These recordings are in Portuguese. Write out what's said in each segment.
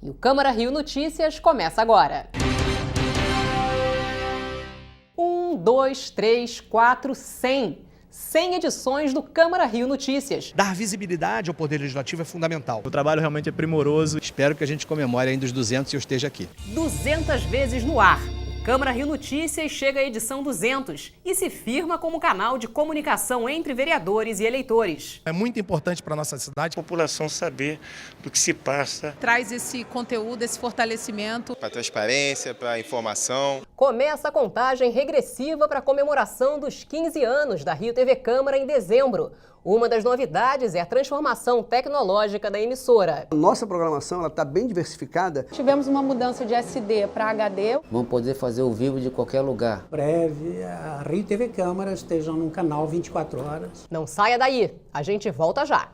E o Câmara Rio Notícias começa agora. 1, 2, 3, 4, 100. 100 edições do Câmara Rio Notícias. Dar visibilidade ao Poder Legislativo é fundamental. O trabalho realmente é primoroso. Espero que a gente comemore ainda os 200 e eu esteja aqui. 200 vezes no ar. Câmara Rio Notícias chega à edição 200 e se firma como canal de comunicação entre vereadores e eleitores. É muito importante para a nossa cidade a população saber do que se passa. Traz esse conteúdo, esse fortalecimento. Para transparência, para informação. Começa a contagem regressiva para a comemoração dos 15 anos da Rio TV Câmara em dezembro. Uma das novidades é a transformação tecnológica da emissora. A nossa programação está bem diversificada. Tivemos uma mudança de SD para HD. Vamos poder fazer o vivo de qualquer lugar. Breve, a Rio TV Câmara esteja num canal 24 horas. Não saia daí, a gente volta já.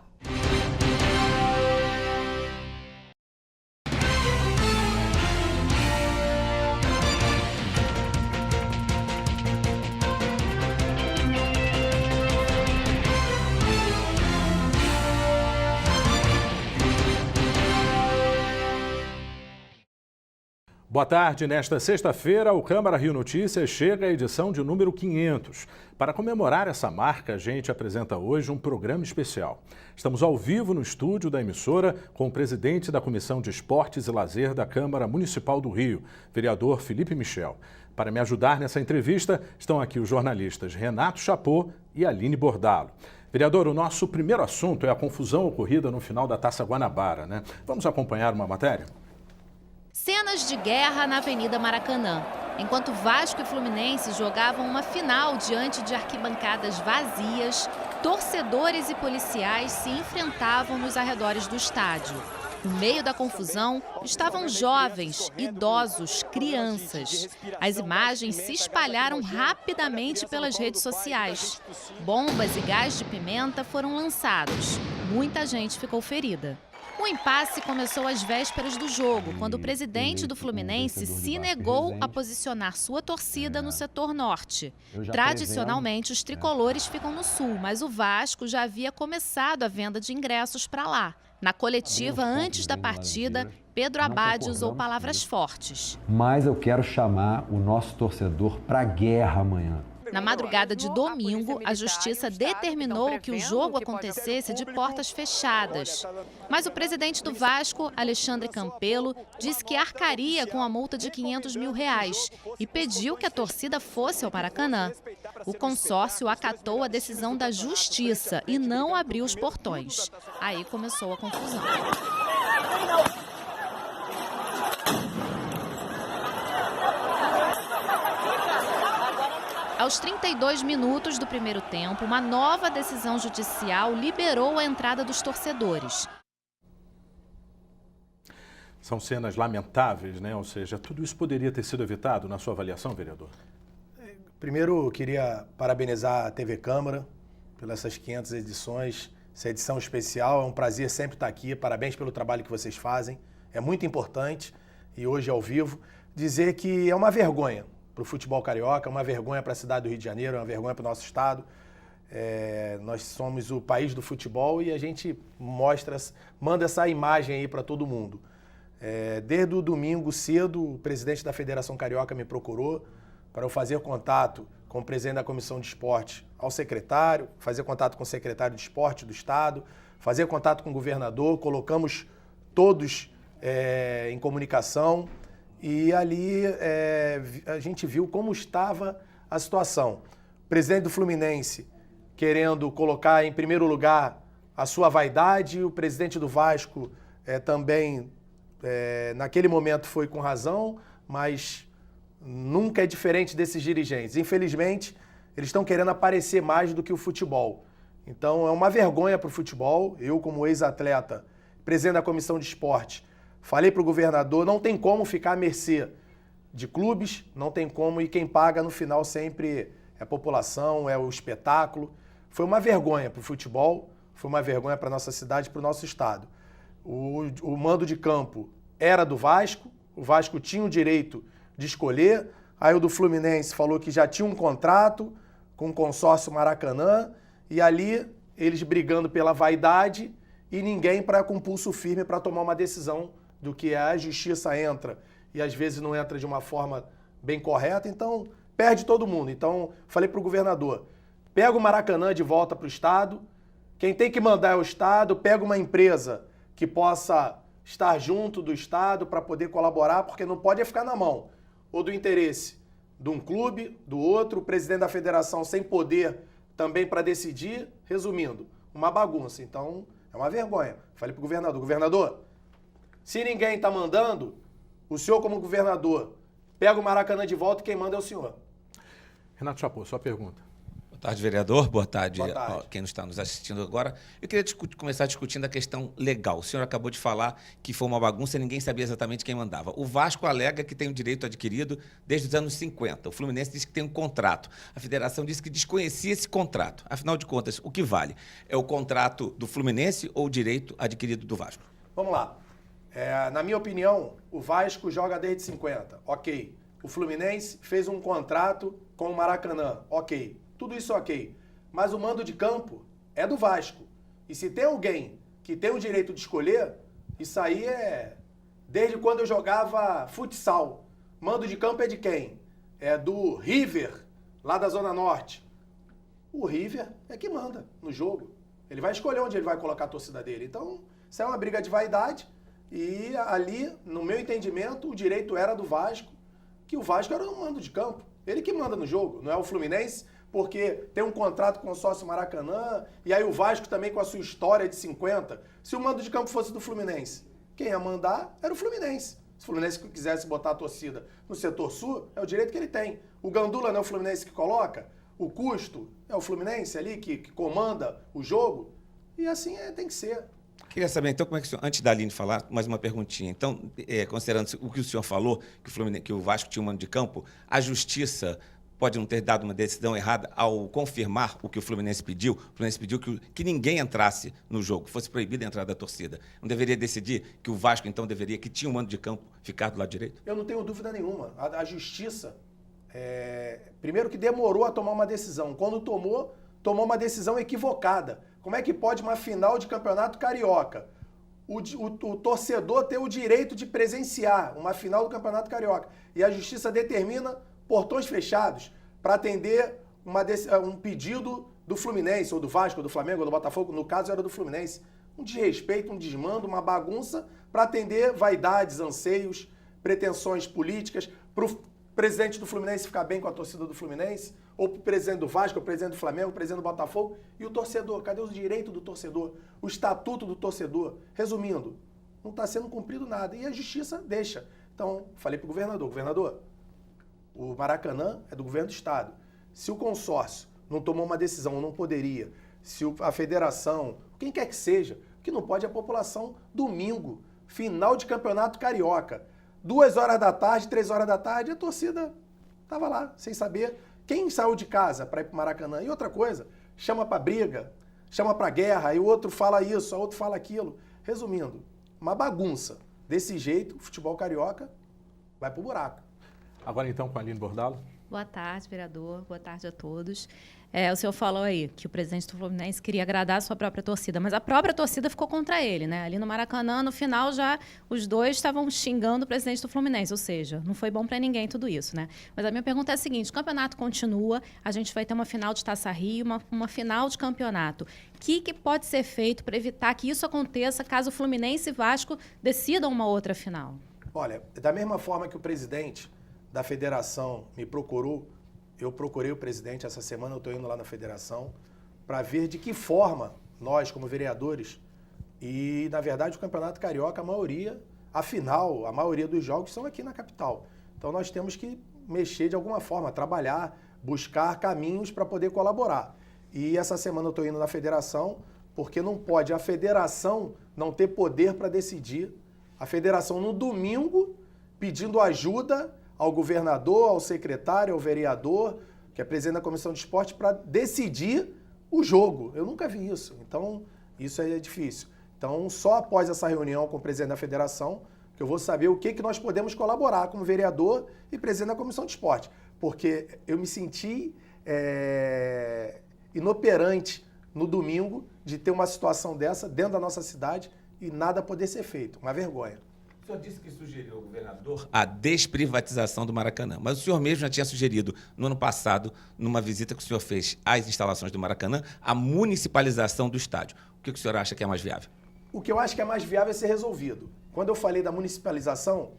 Boa tarde. Nesta sexta-feira, o Câmara Rio Notícias chega à edição de número 500. Para comemorar essa marca, a gente apresenta hoje um programa especial. Estamos ao vivo no estúdio da emissora com o presidente da Comissão de Esportes e Lazer da Câmara Municipal do Rio, vereador Felipe Michel. Para me ajudar nessa entrevista, estão aqui os jornalistas Renato Chapô e Aline Bordalo. Vereador, o nosso primeiro assunto é a confusão ocorrida no final da Taça Guanabara, né? Vamos acompanhar uma matéria? Cenas de guerra na Avenida Maracanã. Enquanto Vasco e Fluminense jogavam uma final diante de arquibancadas vazias, torcedores e policiais se enfrentavam nos arredores do estádio. No meio da confusão estavam jovens, idosos, crianças. As imagens se espalharam rapidamente pelas redes sociais. Bombas e gás de pimenta foram lançados. Muita gente ficou ferida. O impasse começou às vésperas do jogo, quando o presidente do Fluminense se negou a posicionar sua torcida no setor norte. Tradicionalmente, os tricolores ficam no sul, mas o Vasco já havia começado a venda de ingressos para lá. Na coletiva, antes da partida, Pedro Abad usou palavras fortes. Mas eu quero chamar o nosso torcedor para a guerra amanhã. Na madrugada de domingo, a Justiça determinou que o jogo acontecesse de portas fechadas. Mas o presidente do Vasco, Alexandre Campelo, disse que arcaria com a multa de R$500 mil e pediu que a torcida fosse ao Maracanã. O consórcio acatou a decisão da Justiça e não abriu os portões. Aí começou a confusão. Aos 32 minutos do primeiro tempo, uma nova decisão judicial liberou a entrada dos torcedores. São cenas lamentáveis, né? Ou seja, tudo isso poderia ter sido evitado na sua avaliação, vereador? Primeiro, eu queria parabenizar a TV Câmara pelas essas 500 edições, essa edição especial. É um prazer sempre estar aqui. Parabéns pelo trabalho que vocês fazem. É muito importante, e hoje ao vivo, dizer que é uma vergonha para o futebol carioca, uma vergonha para a cidade do Rio de Janeiro, uma vergonha para o nosso estado. Nós somos o país do futebol e a gente manda essa imagem aí para todo mundo. Desde o domingo cedo, o presidente da Federação Carioca me procurou para eu fazer contato com o presidente da Comissão de Esporte ao secretário, fazer contato com o secretário de Esporte do estado, fazer contato com o governador, colocamos todos em comunicação. E ali a gente viu como estava a situação. O presidente do Fluminense querendo colocar em primeiro lugar a sua vaidade, o presidente do Vasco também, naquele momento, foi com razão, mas nunca é diferente desses dirigentes. Infelizmente, eles estão querendo aparecer mais do que o futebol. Então, é uma vergonha para o futebol. Eu, como ex-atleta, presidente da Comissão de Esporte, falei para o governador, não tem como ficar à mercê de clubes, não tem como, e quem paga no final sempre é a população, é o espetáculo. Foi uma vergonha para o futebol, foi uma vergonha para a nossa cidade, para o nosso estado. O mando de campo era do Vasco, o Vasco tinha o direito de escolher, aí o do Fluminense falou que já tinha um contrato com o consórcio Maracanã, e ali eles brigando pela vaidade e ninguém com pulso firme para tomar uma decisão do que a justiça entra e às vezes não entra de uma forma bem correta, então perde todo mundo. Então, falei para o governador, pega o Maracanã de volta para o Estado, quem tem que mandar é o Estado, pega uma empresa que possa estar junto do Estado para poder colaborar, porque não pode ficar na mão ou do interesse de um clube, do outro, o presidente da federação sem poder também para decidir. Resumindo, uma bagunça. Então, é uma vergonha. Falei para o governador, se ninguém está mandando, o senhor como governador pega o Maracanã de volta e quem manda é o senhor. Renato Chapô, sua pergunta. Boa tarde, vereador. Boa tarde, Boa tarde. Quem está nos assistindo agora. Eu queria começar discutindo a questão legal. O senhor acabou de falar que foi uma bagunça e ninguém sabia exatamente quem mandava. O Vasco alega que tem o direito adquirido desde os anos 50. O Fluminense diz que tem um contrato. A federação disse que desconhecia esse contrato. Afinal de contas, o que vale? É o contrato do Fluminense ou o direito adquirido do Vasco? Vamos lá. Na minha opinião, o Vasco joga desde 50. Ok. O Fluminense fez um contrato com o Maracanã. Ok. Tudo isso ok. Mas o mando de campo é do Vasco. E se tem alguém que tem o direito de escolher, isso aí é desde quando eu jogava futsal. Mando de campo é de quem? É do River, lá da Zona Norte. O River é que manda no jogo. Ele vai escolher onde ele vai colocar a torcida dele. Então, isso é uma briga de vaidade. E ali, no meu entendimento, o direito era do Vasco, que o Vasco era o mando de campo. Ele que manda no jogo, não é o Fluminense, porque tem um contrato com o sócio Maracanã, e aí o Vasco também com a sua história de 50. Se o mando de campo fosse do Fluminense, quem ia mandar era o Fluminense. Se o Fluminense quisesse botar a torcida no setor sul, é o direito que ele tem. O Gandula não é o Fluminense que coloca, o custo é o Fluminense ali que comanda o jogo, e assim tem que ser. Queria saber, então, como é que o senhor, antes da Aline falar, mais uma perguntinha. Então, considerando o que o senhor falou, que o Vasco tinha um mando de campo, a Justiça pode não ter dado uma decisão errada ao confirmar o que o Fluminense pediu? O Fluminense pediu que ninguém entrasse no jogo, fosse proibida a entrada da torcida. Não deveria decidir que o Vasco, então, que tinha um mando de campo, ficar do lado direito? Eu não tenho dúvida nenhuma. A Justiça, primeiro que demorou a tomar uma decisão. Quando tomou uma decisão equivocada. Como é que pode uma final de campeonato carioca, o torcedor ter o direito de presenciar uma final do campeonato carioca e a Justiça determina portões fechados para atender um pedido do Fluminense, ou do Vasco, ou do Flamengo, ou do Botafogo, no caso era do Fluminense. Um desrespeito, um desmando, uma bagunça para atender vaidades, anseios, pretensões políticas, para o presidente do Fluminense ficar bem com a torcida do Fluminense, ou o presidente do Vasco, o presidente do Flamengo, o presidente do Botafogo, e o torcedor. Cadê os direitos do torcedor? O estatuto do torcedor? Resumindo, não está sendo cumprido nada. E a Justiça deixa. Então, falei para o governador, o Maracanã é do governo do Estado. Se o consórcio não tomou uma decisão, não poderia, se a federação, quem quer que seja, o que não pode é a população, domingo, final de campeonato carioca, 2 horas da tarde, 3 horas da tarde, a torcida estava lá, sem saber quem saiu de casa para ir para o Maracanã. E outra coisa, chama para briga, chama para guerra, aí o outro fala isso, o outro fala aquilo. Resumindo, uma bagunça. Desse jeito, o futebol carioca vai pro buraco. Agora então com a Aline Bordalo. Boa tarde, vereador. Boa tarde a todos. O senhor falou aí que o presidente do Fluminense queria agradar a sua própria torcida, mas a própria torcida ficou contra ele, né? Ali no Maracanã, no final, já os dois estavam xingando o presidente do Fluminense, ou seja, não foi bom para ninguém tudo isso, né? Mas a minha pergunta é a seguinte, o campeonato continua, a gente vai ter uma final de Taça Rio, uma final de campeonato. O que pode ser feito para evitar que isso aconteça caso o Fluminense e Vasco decidam uma outra final? Olha, da mesma forma que o presidente da federação me procurou, eu procurei o presidente essa semana, eu estou indo lá na federação, para ver de que forma nós, como vereadores, e na verdade o Campeonato Carioca, a maioria dos jogos são aqui na capital. Então nós temos que mexer de alguma forma, trabalhar, buscar caminhos para poder colaborar. E essa semana eu estou indo na federação, porque não pode a federação não ter poder para decidir. A federação no domingo pedindo ajuda ao governador, ao secretário, ao vereador, que é presidente da comissão de esporte, para decidir o jogo. Eu nunca vi isso. Então, isso é difícil. Então, só após essa reunião com o presidente da federação, que eu vou saber o que nós podemos colaborar como vereador e presidente da comissão de esporte. Porque eu me senti inoperante no domingo de ter uma situação dessa dentro da nossa cidade e nada poder ser feito. Uma vergonha. O senhor disse que sugeriu ao governador a desprivatização do Maracanã, mas o senhor mesmo já tinha sugerido, no ano passado, numa visita que o senhor fez às instalações do Maracanã, a municipalização do estádio. O que o senhor acha que é mais viável? O que eu acho que é mais viável é ser resolvido. Quando eu falei da municipalização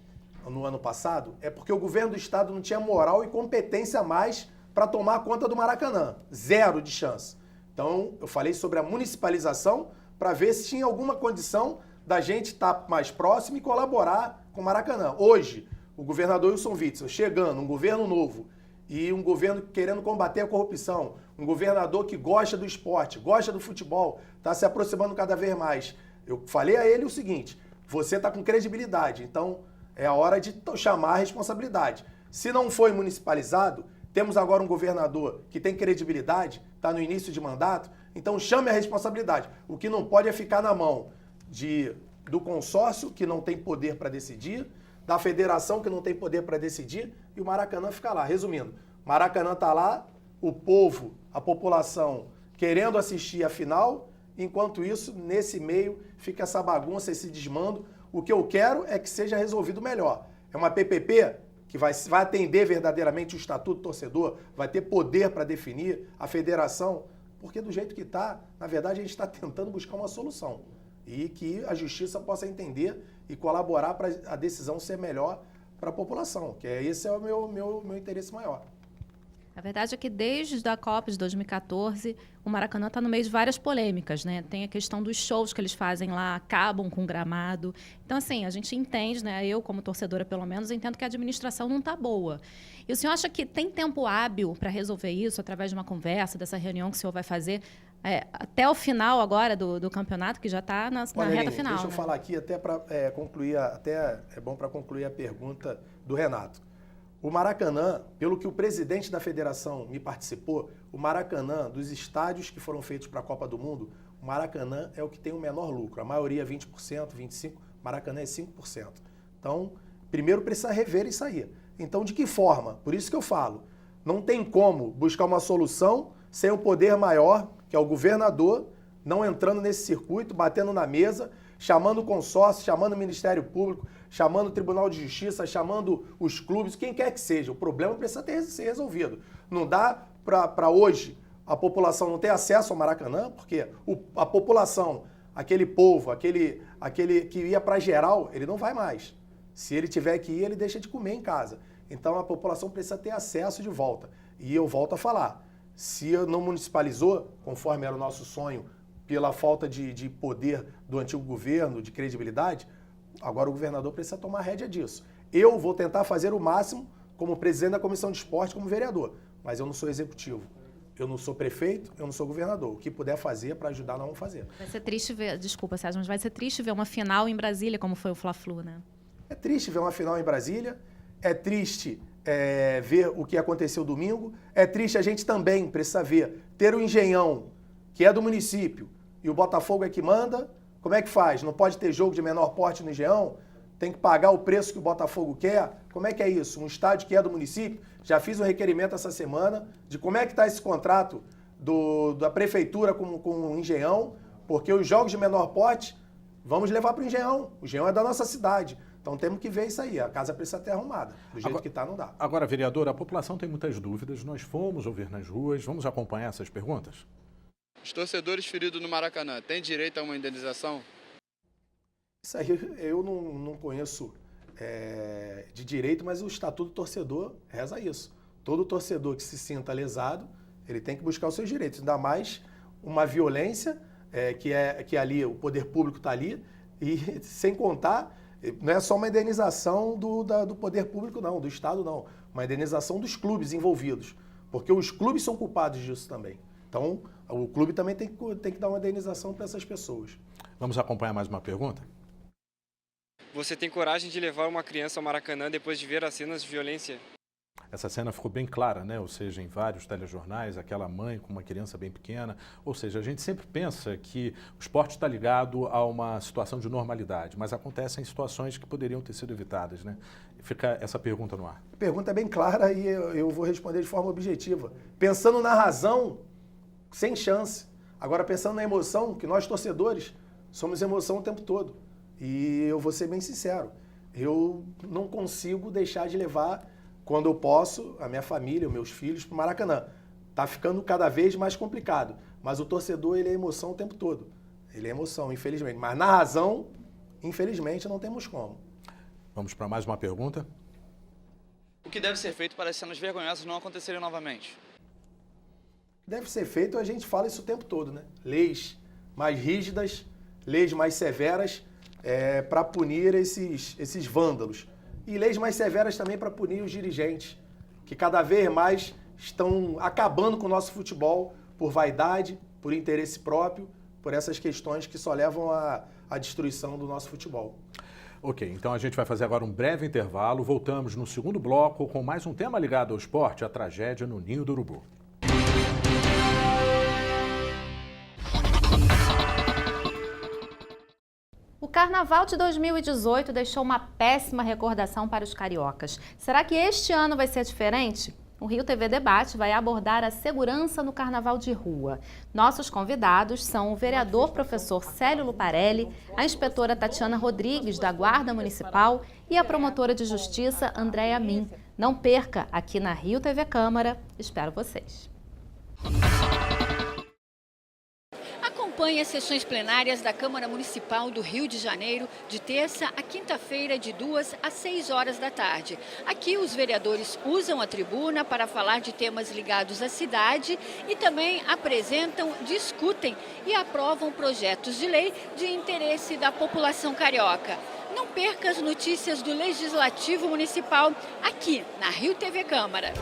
no ano passado, é porque o governo do estado não tinha moral e competência a mais para tomar conta do Maracanã. Zero de chance. Então, eu falei sobre a municipalização para ver se tinha alguma condição da gente estar mais próximo e colaborar com o Maracanã. Hoje, o governador Wilson Witzel chegando, um governo novo e um governo querendo combater a corrupção, um governador que gosta do esporte, gosta do futebol, está se aproximando cada vez mais. Eu falei a ele o seguinte, você está com credibilidade, então é a hora de chamar a responsabilidade. Se não foi municipalizado, temos agora um governador que tem credibilidade, está no início de mandato, então chame a responsabilidade. O que não pode é ficar na mão do consórcio, que não tem poder para decidir, da federação, que não tem poder para decidir, e o Maracanã fica lá. Resumindo, Maracanã está lá, o povo, a população, querendo assistir a final, enquanto isso, nesse meio, fica essa bagunça, esse desmando. O que eu quero é que seja resolvido melhor. É uma PPP que vai atender verdadeiramente o Estatuto do Torcedor, vai ter poder para definir a federação, porque do jeito que está, na verdade, a gente está tentando buscar uma solução. E que a justiça possa entender e colaborar para a decisão ser melhor para a população, que esse é o meu interesse maior. A verdade é que desde a Copa de 2014, o Maracanã está no meio de várias polêmicas, né? Tem a questão dos shows que eles fazem lá, acabam com o gramado. Então, assim, a gente entende, né? Eu, como torcedora, pelo menos, entendo que a administração não está boa. E o senhor acha que tem tempo hábil para resolver isso, através de uma conversa, dessa reunião que o senhor vai fazer, até o final agora do campeonato, que já está na reta final? Deixa eu falar aqui, até para concluir, até é bom para concluir a pergunta do Renato. O Maracanã, pelo que o presidente da federação me participou, o Maracanã, dos estádios que foram feitos para a Copa do Mundo, o Maracanã é o que tem o menor lucro. A maioria é 20%, 25%, Maracanã é 5%. Então, primeiro precisa rever isso aí. Então, de que forma? Por isso que eu falo, não tem como buscar uma solução sem o poder maior, que é o governador, não entrando nesse circuito, batendo na mesa, chamando o consórcio, chamando o Ministério Público, chamando o Tribunal de Justiça, chamando os clubes, quem quer que seja. O problema precisa ser resolvido. Não dá para hoje a população não ter acesso ao Maracanã, porque a população, aquele povo, aquele que ia para geral, ele não vai mais. Se ele tiver que ir, ele deixa de comer em casa. Então a população precisa ter acesso de volta. E eu volto a falar, se não municipalizou, conforme era o nosso sonho, pela falta de poder do antigo governo, de credibilidade, agora o governador precisa tomar rédea disso. Eu vou tentar fazer o máximo como presidente da Comissão de Esporte, como vereador, mas eu não sou executivo. Eu não sou prefeito, eu não sou governador. O que puder fazer para ajudar, nós vamos fazer. Vai ser triste ver, desculpa, Sérgio, mas vai ser triste ver uma final em Brasília, como foi o Fla-Flu, né? É triste ver uma final em Brasília, é triste ver o que aconteceu domingo, é triste a gente também precisa ver, ter o Engenhão, que é do município, e o Botafogo é que manda, como é que faz? Não pode ter jogo de menor porte no Engenhão? Tem que pagar o preço que o Botafogo quer? Como é que é isso? Um estádio que é do município? Já fiz um requerimento essa semana de como é que está esse contrato da prefeitura com o Engenhão, porque os jogos de menor porte, vamos levar para o Engenhão. O Engenhão é da nossa cidade. Então temos que ver isso aí. A casa precisa ter arrumada. Do jeito que está, não dá. Agora, vereador, a população tem muitas dúvidas. Nós fomos ouvir nas ruas. Vamos acompanhar essas perguntas? Os torcedores feridos no Maracanã têm direito a uma indenização? Isso aí eu não conheço de direito, mas o Estatuto do Torcedor reza isso. Todo torcedor que se sinta lesado, ele tem que buscar os seus direitos. Ainda mais uma violência, que ali o poder público está ali, e sem contar, não é só uma indenização do poder público não, do Estado não, uma indenização dos clubes envolvidos, porque os clubes são culpados disso também. Então, o clube também tem que dar uma indenização para essas pessoas. Vamos acompanhar mais uma pergunta? Você tem coragem de levar uma criança ao Maracanã depois de ver as cenas de violência? Essa cena ficou bem clara, né? Ou seja, em vários telejornais, aquela mãe com uma criança bem pequena. Ou seja, a gente sempre pensa que o esporte está ligado a uma situação de normalidade, mas acontecem situações que poderiam ter sido evitadas, né? Fica essa pergunta no ar. A pergunta é bem clara e eu vou responder de forma objetiva. Pensando na razão, sem chance. Agora, pensando na emoção, que nós torcedores somos emoção o tempo todo. E eu vou ser bem sincero. eu não consigo deixar de levar, quando eu posso, a minha família, os meus filhos, para o Maracanã. Está ficando cada vez mais complicado. Mas o torcedor, ele é emoção o tempo todo. Ele é emoção, infelizmente. Mas na razão, infelizmente, não temos como. Vamos para mais uma pergunta. O que deve ser feito para as cenas vergonhosas não acontecerem novamente? Deve ser feito, a gente fala isso o tempo todo, né? Leis mais rígidas, leis mais severas para punir esses vândalos. E leis mais severas também para punir os dirigentes, que cada vez mais estão acabando com o nosso futebol por vaidade, por interesse próprio, por essas questões que só levam à destruição do nosso futebol. Ok, então a gente vai fazer agora um breve intervalo. Voltamos no segundo bloco com mais um tema ligado ao esporte, a tragédia no Ninho do Urubu. O Carnaval de 2018 deixou uma péssima recordação para os cariocas. Será que este ano vai ser diferente? O Rio TV Debate vai abordar a segurança no Carnaval de rua. Nossos convidados são o vereador professor Célio Luparelli, a inspetora Tatiana Rodrigues, da Guarda Municipal, e a promotora de Justiça Andréa Min. Não perca, aqui na Rio TV Câmara. Espero vocês. Acompanhe as sessões plenárias da Câmara Municipal do Rio de Janeiro de terça a quinta-feira, de 2 às 6 horas da tarde. Aqui os vereadores usam a tribuna para falar de temas ligados à cidade e também apresentam, discutem e aprovam projetos de lei de interesse da população carioca. Não perca as notícias do Legislativo Municipal aqui na Rio TV Câmara.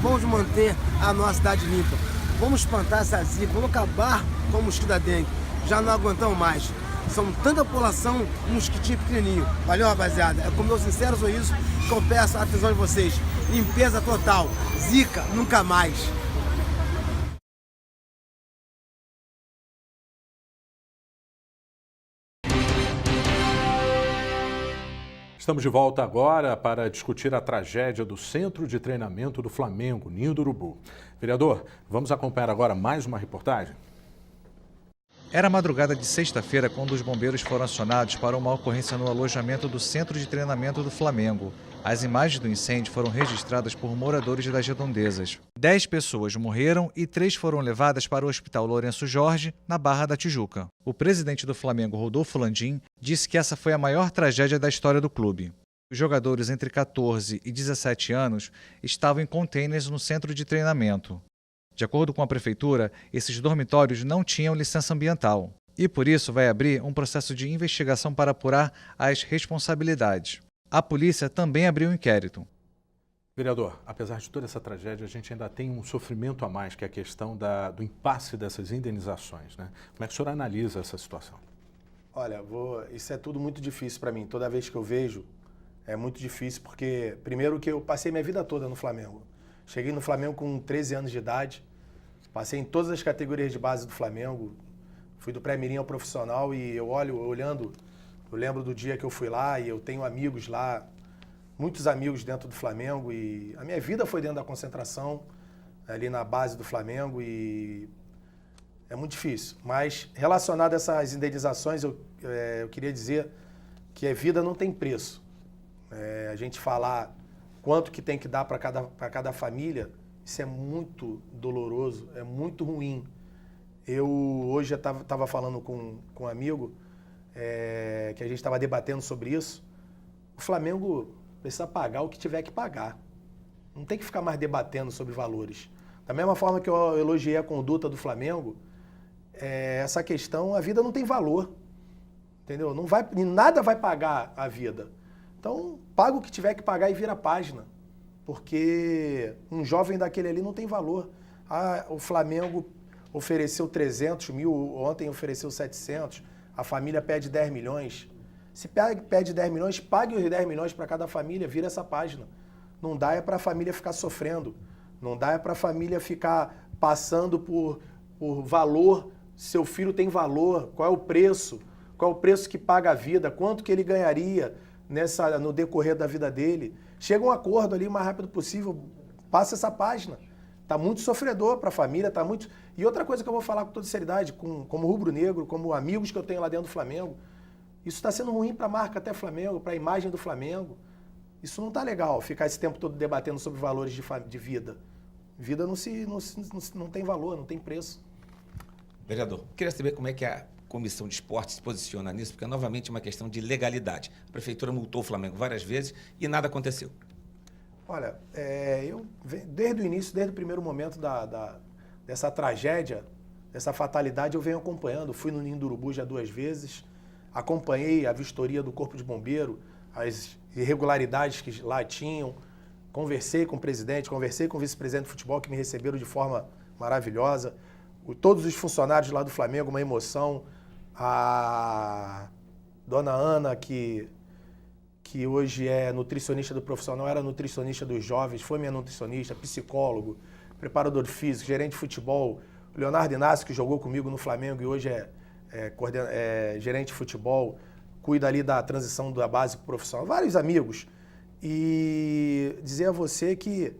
Vamos manter a nossa cidade limpa. Vamos espantar essa zika, vamos acabar com o mosquito da dengue. Já não aguentamos mais. São tanta população, um mosquitinho pequenininho. Valeu, rapaziada. É com meu sincero sorriso que eu peço a atenção de vocês. Limpeza total. Zika, nunca mais. Estamos de volta agora para discutir a tragédia do Centro de Treinamento do Flamengo, Ninho do Urubu. Vereador, vamos acompanhar agora mais uma reportagem? Era madrugada de sexta-feira quando os bombeiros foram acionados para uma ocorrência no alojamento do Centro de Treinamento do Flamengo. As imagens do incêndio foram registradas por moradores das redondezas. 10 pessoas morreram e 3 foram levadas para o Hospital Lourenço Jorge, na Barra da Tijuca. O presidente do Flamengo, Rodolfo Landim, disse que essa foi a maior tragédia da história do clube. Os jogadores entre 14 e 17 anos estavam em containers no centro de treinamento. De acordo com a prefeitura, esses dormitórios não tinham licença ambiental e, por isso, vai abrir um processo de investigação para apurar as responsabilidades. A polícia também abriu um inquérito. Vereador, apesar de toda essa tragédia, a gente ainda tem um sofrimento a mais, que é a questão do impasse dessas indenizações, né? Como é que o senhor analisa essa situação? Olha, isso é tudo muito difícil para mim. Toda vez que eu vejo, é muito difícil, porque, primeiro, que eu passei minha vida toda no Flamengo. Cheguei no Flamengo com 13 anos de idade, passei em todas as categorias de base do Flamengo, fui do pré-mirim ao profissional e eu lembro do dia que eu fui lá e eu tenho amigos lá, muitos amigos dentro do Flamengo e a minha vida foi dentro da concentração, ali na base do Flamengo e é muito difícil. Mas relacionado a essas indenizações, eu queria dizer que a vida não tem preço. A gente falar quanto que tem que dar para cada família, isso é muito doloroso, é muito ruim. Eu hoje estava falando com um amigo que a gente estava debatendo sobre isso. O Flamengo precisa pagar o que tiver que pagar. Não tem que ficar mais debatendo sobre valores. Da mesma forma que eu elogiei a conduta do Flamengo, essa questão, a vida não tem valor. Entendeu? Nada vai pagar a vida. Então, paga o que tiver que pagar e vira a página. Porque um jovem daquele ali não tem valor. O Flamengo ofereceu 300 mil, ontem ofereceu 700, a família pede 10 milhões. Se pede 10 milhões, pague os 10 milhões para cada família, vira essa página. Não dá para a família ficar sofrendo. Não dá para a família ficar passando por valor. Seu filho tem valor, qual é o preço? Qual é o preço que paga a vida? Quanto que ele ganharia no decorrer da vida dele? Chega um acordo ali o mais rápido possível, passa essa página. tá muito sofredor para a família, tá muito... E outra coisa que eu vou falar com toda seriedade, como rubro-negro, como amigos que eu tenho lá dentro do Flamengo, isso está sendo ruim para a marca até Flamengo, para a imagem do Flamengo. Isso não tá legal, ficar esse tempo todo debatendo sobre valores de vida. Vida não tem valor, não tem preço. Vereador, queria saber como é que a Comissão de Esportes se posiciona nisso, porque é novamente uma questão de legalidade. A Prefeitura multou o Flamengo várias vezes e nada aconteceu. Olha, eu desde o início, desde o primeiro momento dessa tragédia, dessa fatalidade, eu venho acompanhando. Fui no Ninho do Urubu já 2 vezes, acompanhei a vistoria do Corpo de Bombeiro, as irregularidades que lá tinham, conversei com o presidente, conversei com o vice-presidente de futebol, que me receberam de forma maravilhosa. Todos os funcionários lá do Flamengo, uma emoção. A dona Ana, que hoje é nutricionista do profissional, era nutricionista dos jovens, foi minha nutricionista, psicólogo, preparador físico, gerente de futebol. O Leonardo Inácio, que jogou comigo no Flamengo e hoje é gerente de futebol, cuida ali da transição da base para o profissional. Vários amigos. E dizer a você que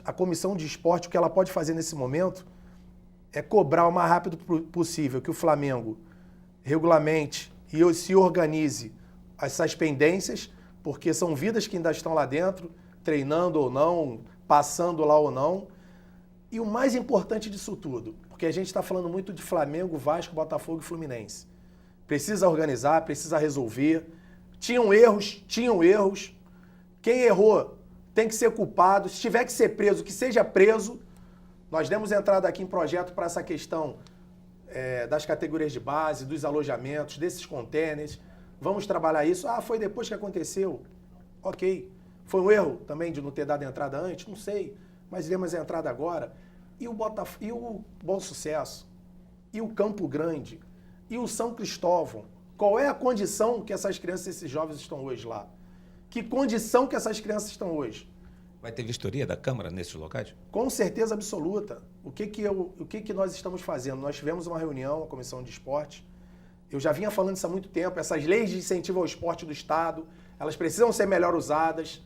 a comissão de esporte, o que ela pode fazer nesse momento é cobrar o mais rápido possível que o Flamengo regulamente e se organize essas pendências, porque são vidas que ainda estão lá dentro, treinando ou não, passando lá ou não. E o mais importante disso tudo, porque a gente está falando muito de Flamengo, Vasco, Botafogo e Fluminense. Precisa organizar, precisa resolver. Tinham erros. Quem errou tem que ser culpado. Se tiver que ser preso, que seja preso. Nós demos entrada aqui em projeto para essa questão das categorias de base, dos alojamentos, desses contêineres. Vamos trabalhar isso. Foi depois que aconteceu. Ok. Foi um erro também de não ter dado entrada antes? Não sei. Mas demos a entrada agora. E o Bom Sucesso? E o Campo Grande? E o São Cristóvão? Qual é a condição que essas crianças, esses jovens estão hoje lá? Que condição que essas crianças estão hoje? Vai ter vistoria da Câmara nesses locais? Com certeza absoluta. O que nós estamos fazendo? Nós tivemos uma reunião, a Comissão de Esporte. Eu já vinha falando isso há muito tempo. Essas leis de incentivo ao esporte do Estado, elas precisam ser melhor usadas.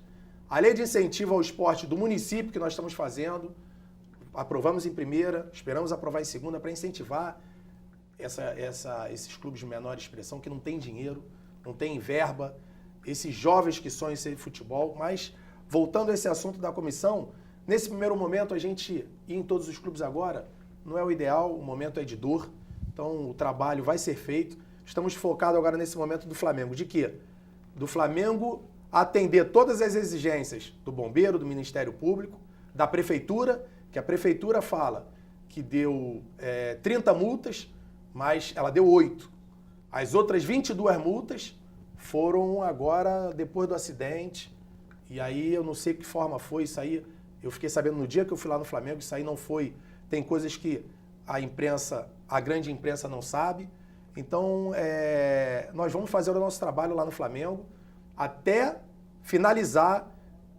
A lei de incentivo ao esporte do município que nós estamos fazendo, aprovamos em primeira, esperamos aprovar em segunda para incentivar esses clubes de menor expressão que não têm dinheiro, não têm verba, esses jovens que sonham em ser futebol. Mas, voltando a esse assunto da comissão, nesse primeiro momento a gente ir em todos os clubes agora não é o ideal, o momento é de dor, então o trabalho vai ser feito. Estamos focados agora nesse momento do Flamengo. De quê? Do Flamengo atender todas as exigências do Bombeiro, do Ministério Público, da Prefeitura, que a Prefeitura fala que deu 30 multas, mas ela deu 8. As outras 22 multas foram agora depois do acidente. E aí eu não sei que forma foi isso aí. Eu fiquei sabendo no dia que eu fui lá no Flamengo, isso aí não foi... Tem coisas que a grande imprensa não sabe. Então, nós vamos fazer o nosso trabalho lá no Flamengo até finalizar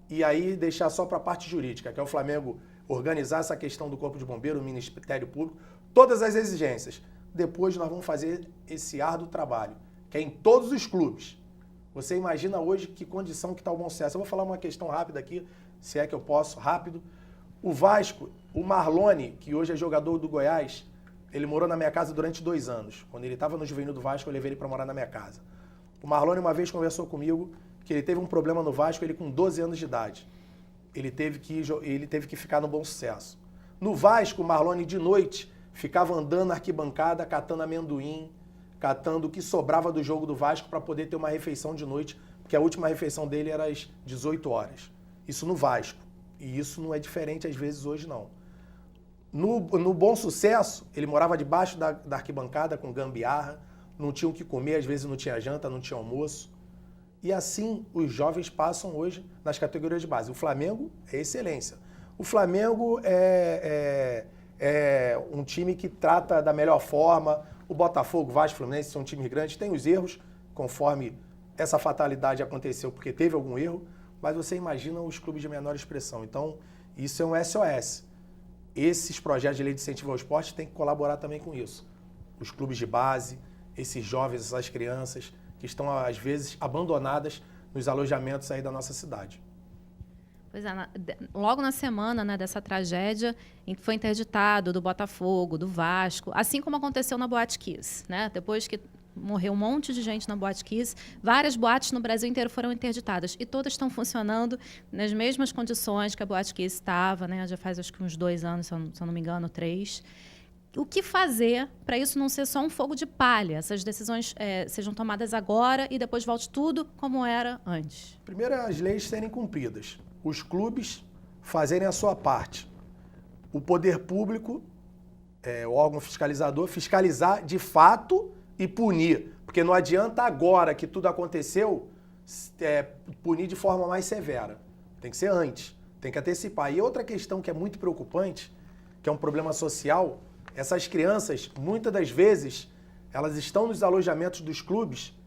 e aí deixar só para a parte jurídica, que é o Flamengo organizar essa questão do Corpo de Bombeiro, o Ministério Público, todas as exigências. Depois nós vamos fazer esse árduo trabalho, que é em todos os clubes. Você imagina hoje que condição que está o Bom Sucesso. Eu vou falar uma questão rápida aqui, se é que eu posso, rápido. O Vasco, o Marlone, que hoje é jogador do Goiás, ele morou na minha casa durante 2 anos. Quando ele estava no juvenil do Vasco, eu levei ele para morar na minha casa. O Marlone uma vez conversou comigo que ele teve um problema no Vasco, ele com 12 anos de idade. Ele teve que ficar no Bom Sucesso. No Vasco, o Marlone de noite ficava andando na arquibancada, catando amendoim, catando o que sobrava do jogo do Vasco para poder ter uma refeição de noite, porque a última refeição dele era às 18 horas. Isso no Vasco. E isso não é diferente às vezes hoje, não. No Bom Sucesso, ele morava debaixo da arquibancada com gambiarra, não tinha o que comer, às vezes não tinha janta, não tinha almoço. E assim os jovens passam hoje nas categorias de base. O Flamengo é excelência. O Flamengo é um time que trata da melhor forma. O Botafogo, Vasco, Fluminense são times grandes, tem os erros, conforme essa fatalidade aconteceu, porque teve algum erro, mas você imagina os clubes de menor expressão. Então, isso é um SOS. Esses projetos de lei de incentivo ao esporte têm que colaborar também com isso. Os clubes de base, esses jovens, essas crianças que estão, às vezes, abandonadas nos alojamentos aí da nossa cidade. Pois é, logo na semana, né, dessa tragédia, em que foi interditado do Botafogo, do Vasco, assim como aconteceu na Boate Kiss, né? Depois que morreu um monte de gente na Boate Kiss, várias boates no Brasil inteiro foram interditadas e todas estão funcionando nas mesmas condições que a Boate Kiss estava, né? Já faz acho que uns 2 anos, se eu não me engano, 3. O que fazer para isso não ser só um fogo de palha? Essas decisões sejam tomadas agora e depois volte tudo como era antes. Primeiro, as leis serem cumpridas. Os clubes fazerem a sua parte. O poder público, o órgão fiscalizador, fiscalizar de fato e punir. Porque não adianta agora que tudo aconteceu, punir de forma mais severa. Tem que ser antes, tem que antecipar. E outra questão que é muito preocupante, que é um problema social, essas crianças, muitas das vezes, elas estão nos alojamentos dos clubes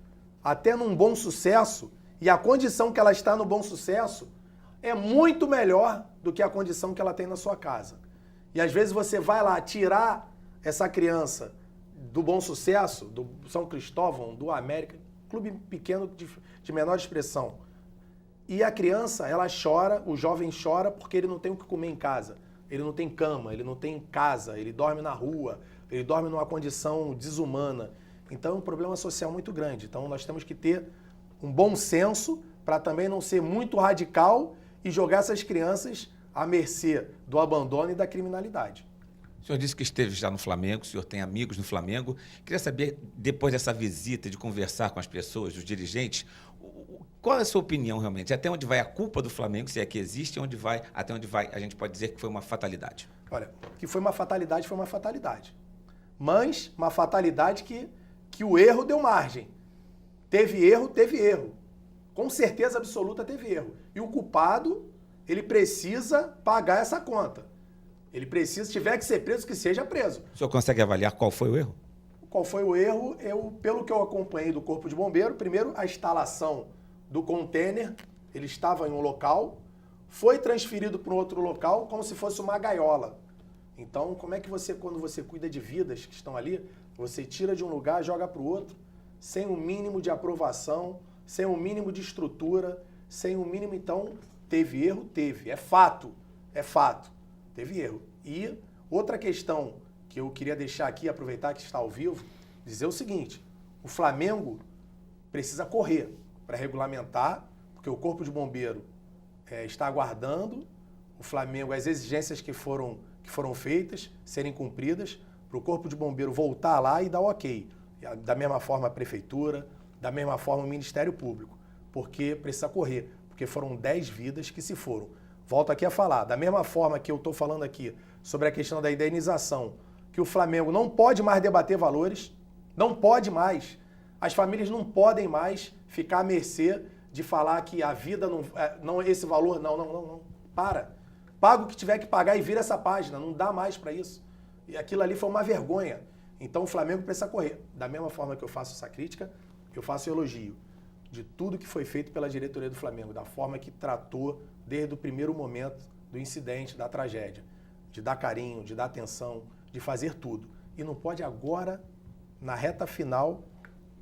até num bom sucesso, e a condição que ela está no bom sucesso é muito melhor do que a condição que ela tem na sua casa. E às vezes você vai lá tirar essa criança do Bom Sucesso, do São Cristóvão, do América, clube pequeno de menor expressão. E a criança, ela chora, o jovem chora porque ele não tem o que comer em casa. Ele não tem cama, ele não tem casa, ele dorme na rua, ele dorme numa condição desumana. Então é um problema social muito grande. Então nós temos que ter um bom senso para também não ser muito radical e jogar essas crianças à mercê do abandono e da criminalidade. O senhor disse que esteve já no Flamengo, o senhor tem amigos no Flamengo. Queria saber, depois dessa visita, de conversar com as pessoas, os dirigentes, qual é a sua opinião realmente? Até onde vai a culpa do Flamengo, se é que existe, até onde vai, a gente pode dizer que foi uma fatalidade? Olha, que foi uma fatalidade, foi uma fatalidade. Mas uma fatalidade que o erro deu margem. Teve erro. Com certeza absoluta teve erro. E o culpado, ele precisa pagar essa conta. Ele precisa, se tiver que ser preso, que seja preso. O senhor consegue avaliar qual foi o erro? Qual foi o erro? Pelo que eu acompanhei do Corpo de Bombeiro, primeiro a instalação do container, ele estava em um local, foi transferido para um outro local como se fosse uma gaiola. Então, como é que você, quando você cuida de vidas que estão ali, você tira de um lugar, joga para o outro, sem um mínimo de aprovação, sem um mínimo de estrutura, sem um mínimo, então, teve erro? Teve. É fato. Teve erro. E outra questão que eu queria deixar aqui, aproveitar que está ao vivo, dizer o seguinte: o Flamengo precisa correr para regulamentar, porque o Corpo de Bombeiro está aguardando o Flamengo, as exigências que foram feitas serem cumpridas, para o Corpo de Bombeiro voltar lá e dar o ok. Da mesma forma a Prefeitura, da mesma forma o Ministério Público, porque precisa correr, porque foram 10 vidas que se foram. Volto aqui a falar, da mesma forma que eu estou falando aqui sobre a questão da indenização, que o Flamengo não pode mais debater valores, não pode mais. As famílias não podem mais ficar à mercê de falar que a vida não esse valor, não. Para. Paga o que tiver que pagar e vira essa página, não dá mais para isso. E aquilo ali foi uma vergonha. Então o Flamengo precisa correr. Da mesma forma que eu faço essa crítica, eu faço elogio de tudo que foi feito pela diretoria do Flamengo, da forma que tratou desde o primeiro momento do incidente, da tragédia, de dar carinho, de dar atenção, de fazer tudo. E não pode agora, na reta final,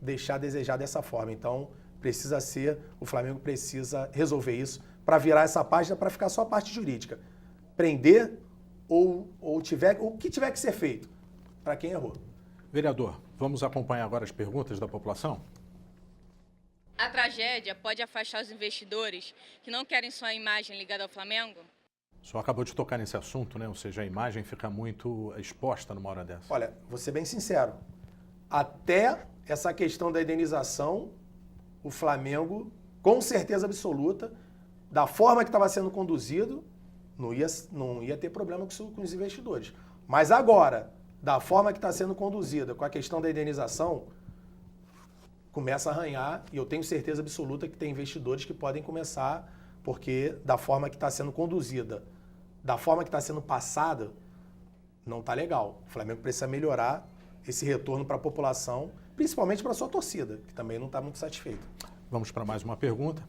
deixar a desejar dessa forma. Então, o Flamengo precisa resolver isso para virar essa página, para ficar só a parte jurídica. Prender ou o que tiver que ser feito para quem errou. Vereador, vamos acompanhar agora as perguntas da população? A tragédia pode afastar os investidores que não querem só a imagem ligada ao Flamengo? O senhor acabou de tocar nesse assunto, né? Ou seja, a imagem fica muito exposta numa hora dessa. Olha, vou ser bem sincero. Até essa questão da indenização, o Flamengo, com certeza absoluta, da forma que estava sendo conduzido, não ia ter problema com os investidores. Mas agora, da forma que está sendo conduzida, com a questão da indenização, começa a arranhar, e eu tenho certeza absoluta que tem investidores que podem começar, porque da forma que está sendo conduzida, da forma que está sendo passada, não está legal. O Flamengo precisa melhorar esse retorno para a população, principalmente para a sua torcida, que também não está muito satisfeita. Vamos para mais uma pergunta.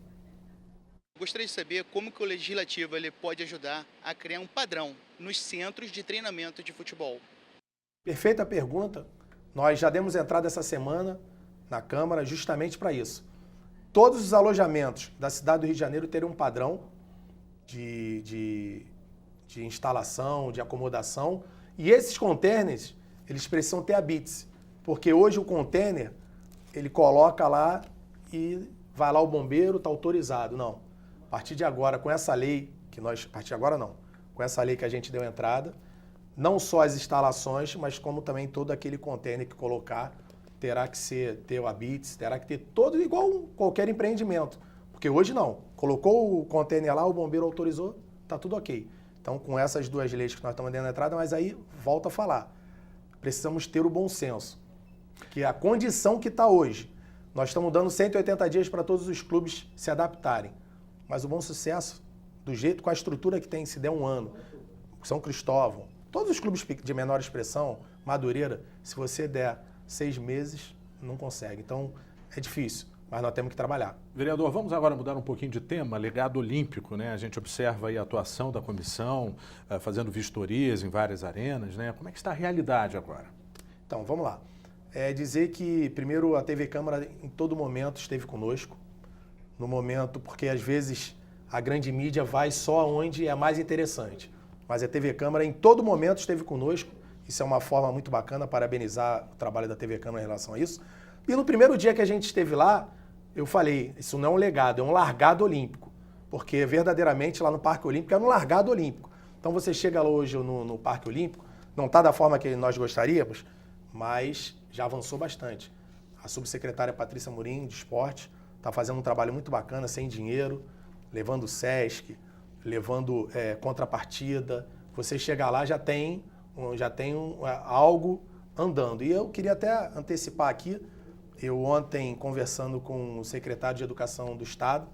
Gostaria de saber como que o Legislativo ele pode ajudar a criar um padrão nos centros de treinamento de futebol. Perfeita pergunta. Nós já demos entrada essa semana na Câmara justamente para isso. Todos os alojamentos da cidade do Rio de Janeiro terão um padrão de instalação, de acomodação. E esses containers, eles precisam ter a BITS, porque hoje o container, ele coloca lá e vai lá o bombeiro, está autorizado. Não. A partir de agora, com essa lei, com essa lei que a gente deu entrada, não só as instalações, mas como também todo aquele container que colocar, terá que ter a BITS, terá que ter todo igual qualquer empreendimento. Porque hoje não. Colocou o container lá, o bombeiro autorizou, está tudo ok. Então, com essas duas leis que nós estamos dando entrada, mas aí, volta a falar, precisamos ter o bom senso. Que a condição que está hoje, nós estamos dando 180 dias para todos os clubes se adaptarem. Mas o Bom Sucesso, do jeito, com a estrutura que tem, se der um ano, São Cristóvão, todos os clubes de menor expressão, Madureira, se você der 6 meses, não consegue. Então, é difícil, mas nós temos que trabalhar. Vereador, vamos agora mudar um pouquinho de tema, legado olímpico, né? A gente observa aí a atuação da comissão, fazendo vistorias em várias arenas, né? Como é que está a realidade agora? Então, vamos lá. Dizer que, primeiro, a TV Câmara em todo momento esteve conosco, no momento, porque às vezes a grande mídia vai só onde é mais interessante. Mas a TV Câmara em todo momento esteve conosco. Isso é uma forma muito bacana, parabenizar o trabalho da TV Câmara em relação a isso. E no primeiro dia que a gente esteve lá, eu falei, isso não é um legado, é um largado olímpico. Porque verdadeiramente lá no Parque Olímpico é um largado olímpico. Então você chega lá hoje no Parque Olímpico, não está da forma que nós gostaríamos, mas já avançou bastante. A subsecretária Patrícia Murim, de Esporte, está fazendo um trabalho muito bacana, sem dinheiro, levando o SESC, levando contrapartida. Você chega lá, já tem algo andando. E eu queria até antecipar aqui, eu ontem, conversando com o secretário de Educação do Estado,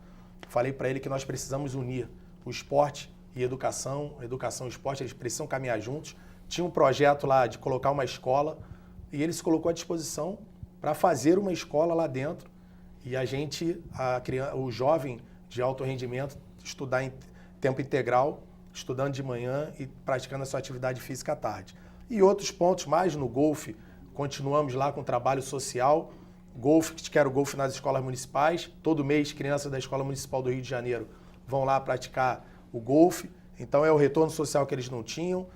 falei para ele que nós precisamos unir o esporte e educação e esporte, eles precisam caminhar juntos. Tinha um projeto lá de colocar uma escola e ele se colocou à disposição para fazer uma escola lá dentro e o jovem de alto rendimento estudar em tempo integral, estudando de manhã e praticando a sua atividade física à tarde. E outros pontos mais no golfe, continuamos lá com o trabalho social, golfe, quero golfe nas escolas municipais, todo mês crianças da Escola Municipal do Rio de Janeiro vão lá praticar o golfe, então é o retorno social que eles não tinham.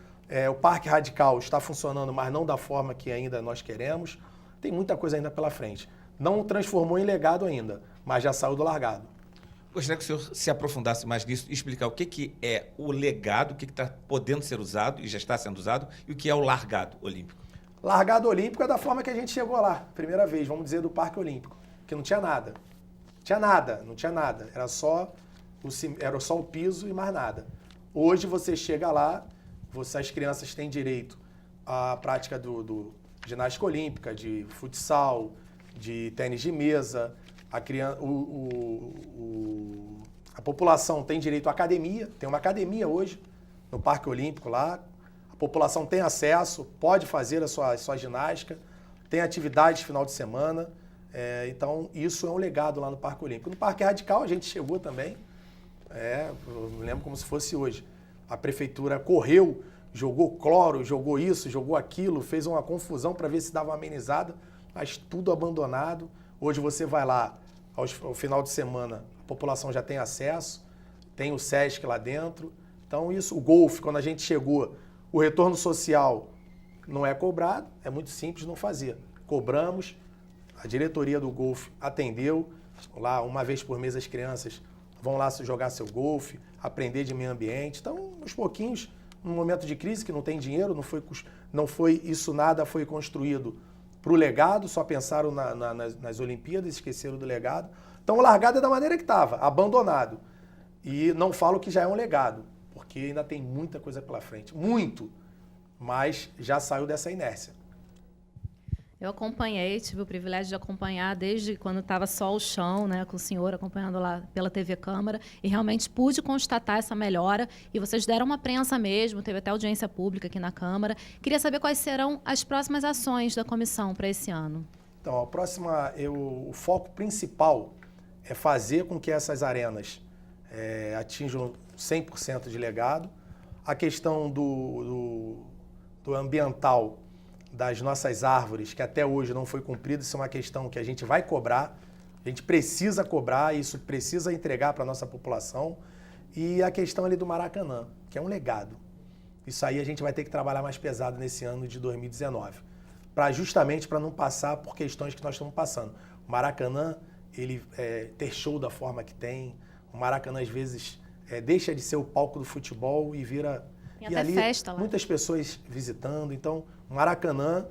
O Parque Radical está funcionando, mas não da forma que ainda nós queremos. Tem muita coisa ainda pela frente. Não transformou em legado ainda, mas já saiu do largado. Gostaria que o senhor se aprofundasse mais nisso e explicar o que é o legado, o que está podendo ser usado e já está sendo usado, e o que é o largado olímpico. Largado olímpico é da forma que a gente chegou lá, primeira vez, vamos dizer, do Parque Olímpico, que não tinha nada. Não tinha nada. Era só o piso e mais nada. Hoje você chega lá, as crianças têm direito à prática do ginástica olímpica, de futsal, de tênis de mesa. A população tem direito à academia, tem uma academia hoje no Parque Olímpico lá. A população tem acesso, pode fazer a sua ginástica, tem atividades final de semana. Então, isso é um legado lá no Parque Olímpico. No Parque Radical, a gente chegou também. Eu lembro como se fosse hoje. A prefeitura correu, jogou cloro, jogou isso, jogou aquilo, fez uma confusão para ver se dava uma amenizada, mas tudo abandonado. Hoje você vai lá, ao final de semana, a população já tem acesso, tem o SESC lá dentro. Então, o golfe, quando a gente chegou, o retorno social não é cobrado, é muito simples não fazer. Cobramos, a diretoria do golfe atendeu, lá uma vez por mês as crianças vão lá jogar seu golfe, aprender de meio ambiente. Então, aos pouquinhos, num momento de crise que não tem dinheiro, nada foi construído para o legado, só pensaram nas Olimpíadas, esqueceram do legado. Então, o largado é da maneira que estava, abandonado. E não falo que já é um legado, porque ainda tem muita coisa pela frente, muito, mas já saiu dessa inércia. Eu acompanhei, tive o privilégio de acompanhar desde quando estava só o chão, né, com o senhor acompanhando lá pela TV Câmara, e realmente pude constatar essa melhora, e vocês deram uma prensa mesmo, teve até audiência pública aqui na Câmara. Queria saber quais serão as próximas ações da comissão para esse ano. Então, o foco principal é fazer com que essas arenas atinjam 100% de legado. A questão do ambiental das nossas árvores, que até hoje não foi cumprido, isso é uma questão que a gente vai cobrar, a gente precisa cobrar, isso precisa entregar para a nossa população. E a questão ali do Maracanã, que é um legado. Isso aí a gente vai ter que trabalhar mais pesado nesse ano de 2019, justamente para não passar por questões que nós estamos passando. O Maracanã, ele ter show da forma que tem, o Maracanã às vezes deixa de ser o palco do futebol e vira... Tem até ali, festa lá. Muitas pessoas visitando, então o Maracanã,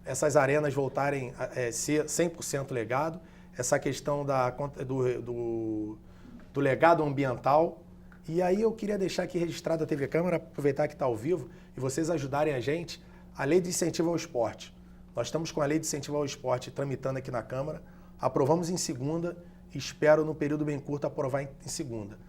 essas arenas voltarem a ser 100% legado, essa questão do legado ambiental. E aí eu queria deixar aqui registrado a TV Câmara, aproveitar que está ao vivo, e vocês ajudarem a gente, a Lei de Incentivo ao Esporte. Nós estamos com a Lei de Incentivo ao Esporte tramitando aqui na Câmara, aprovamos em segunda, espero no período bem curto aprovar em segunda.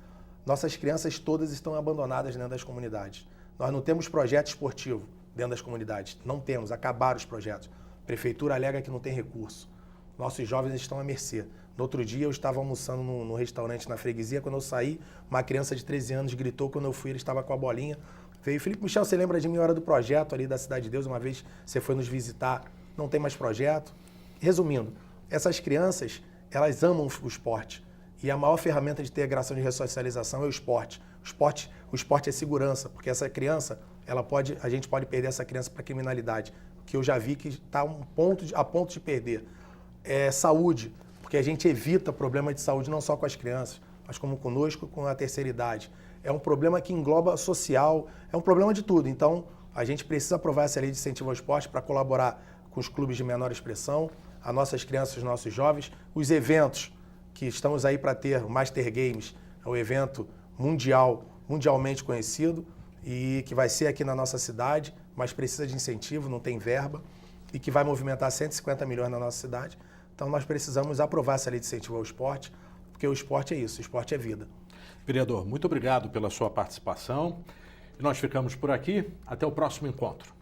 Nossas crianças todas estão abandonadas dentro das comunidades. Nós não temos projeto esportivo dentro das comunidades, não temos, acabaram os projetos. A prefeitura alega que não tem recurso. Nossos jovens estão à mercê. No outro dia eu estava almoçando no restaurante na freguesia, quando eu saí, uma criança de 13 anos gritou, quando eu fui ele estava com a bolinha. Veio, Felipe Michel, você lembra de mim, hora do projeto ali da Cidade de Deus, uma vez você foi nos visitar, não tem mais projeto. Resumindo, essas crianças, elas amam o esporte. E a maior ferramenta de integração de ressocialização é o esporte. O esporte é segurança, porque essa criança, a gente pode perder essa criança para a criminalidade, que eu já vi que está a ponto de perder. Saúde, porque a gente evita problema de saúde não só com as crianças, mas como conosco, com a terceira idade. É um problema que engloba social, é um problema de tudo. Então, a gente precisa aprovar essa lei de incentivo ao esporte para colaborar com os clubes de menor expressão, as nossas crianças, os nossos jovens, os eventos que estamos aí para ter, o Master Games, é um evento mundialmente conhecido e que vai ser aqui na nossa cidade, mas precisa de incentivo, não tem verba, e que vai movimentar 150 milhões na nossa cidade. Então nós precisamos aprovar essa lei de incentivo ao esporte, porque o esporte é isso, o esporte é vida. Vereador, muito obrigado pela sua participação. E nós ficamos por aqui. Até o próximo encontro.